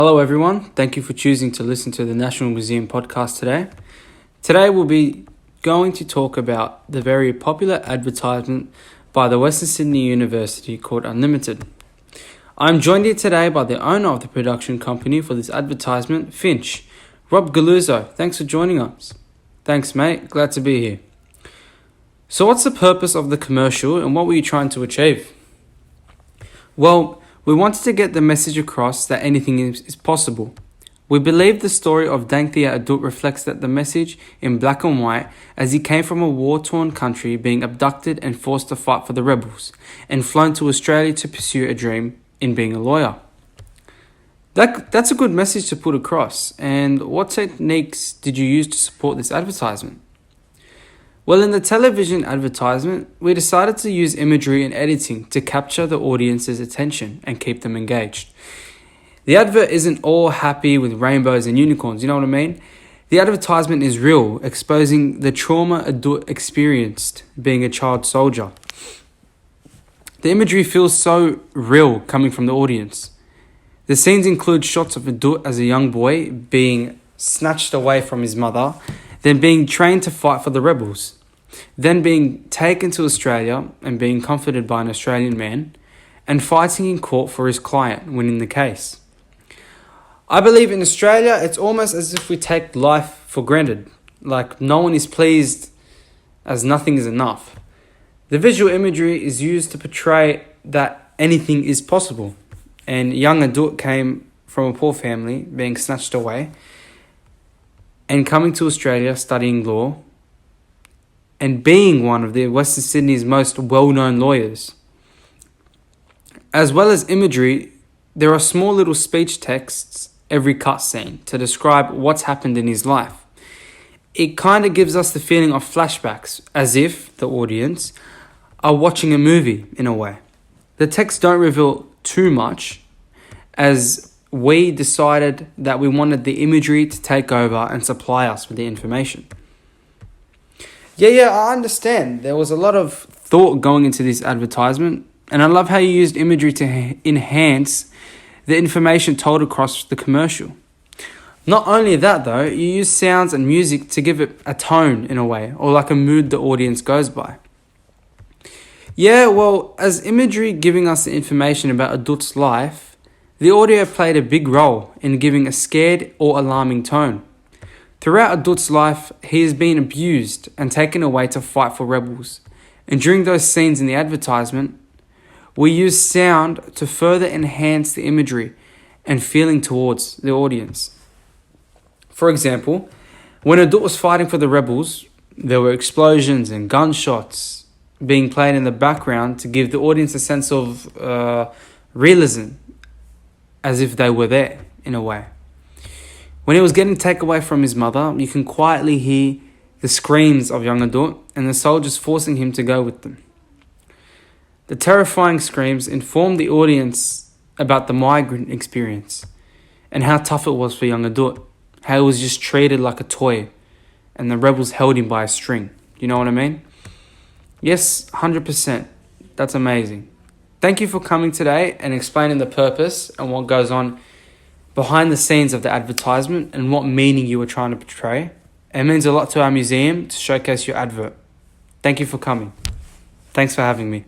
Hello everyone, thank you for choosing to listen to the National Museum podcast today. Today we'll be going to talk about the very popular advertisement by the Western Sydney University called Unlimited. I'm joined here today by the owner of the production company for this advertisement, Finch, Rob Galuzzo. Thanks for joining us. Thanks mate, glad to be here. So what's the purpose of the commercial and what were you trying to achieve? Well, we wanted to get the message across that anything is possible. We believe the story of Dangthea Adut reflects that the message in black and white, as he came from a war-torn country being abducted and forced to fight for the rebels and flown to Australia to pursue a dream in being a lawyer. That's a good message to put across. And what techniques did you use to support this advertisement? Well, in the television advertisement, we decided to use imagery and editing to capture the audience's attention and keep them engaged. The advert isn't all happy with rainbows and unicorns, you know what I mean? The advertisement is real, exposing the trauma Adut experienced being a child soldier. The imagery feels so real coming from the audience. The scenes include shots of Adut as a young boy being snatched away from his mother, then being trained to fight for the rebels, then being taken to Australia and being comforted by an Australian man, and fighting in court for his client, winning the case. I believe in Australia, it's almost as if we take life for granted, like no one is pleased as nothing is enough. The visual imagery is used to portray that anything is possible, and young Adut came from a poor family, being snatched away, and coming to Australia studying law and being one of the Western Sydney's most well-known lawyers. As well as imagery, there are small little speech texts every cut scene to describe what's happened in his life. It kind of gives us the feeling of flashbacks, as if the audience are watching a movie in a way. The texts don't reveal too much, as we decided that we wanted the imagery to take over and supply us with the information. Yeah, I understand. There was a lot of thought going into this advertisement, and I love how you used imagery to enhance the information told across the commercial. Not only that though, you use sounds and music to give it a tone in a way, or like a mood the audience goes by. Yeah, well, as imagery giving us the information about Adut's life, the audio played a big role in giving a scared or alarming tone. Throughout Adut's life, he has been abused and taken away to fight for rebels. And during those scenes in the advertisement, we used sound to further enhance the imagery and feeling towards the audience. For example, when Adut was fighting for the rebels, there were explosions and gunshots being played in the background to give the audience a sense of realism, as if they were there, in a way. When he was getting taken away from his mother, you can quietly hear the screams of young Adut and the soldiers forcing him to go with them. The terrifying screams informed the audience about the migrant experience and how tough it was for young Adut, how he was just treated like a toy and the rebels held him by a string. You know what I mean? Yes, 100%. That's amazing. Thank you for coming today and explaining the purpose and what goes on behind the scenes of the advertisement and what meaning you were trying to portray. It means a lot to our museum to showcase your advert. Thank you for coming. Thanks for having me.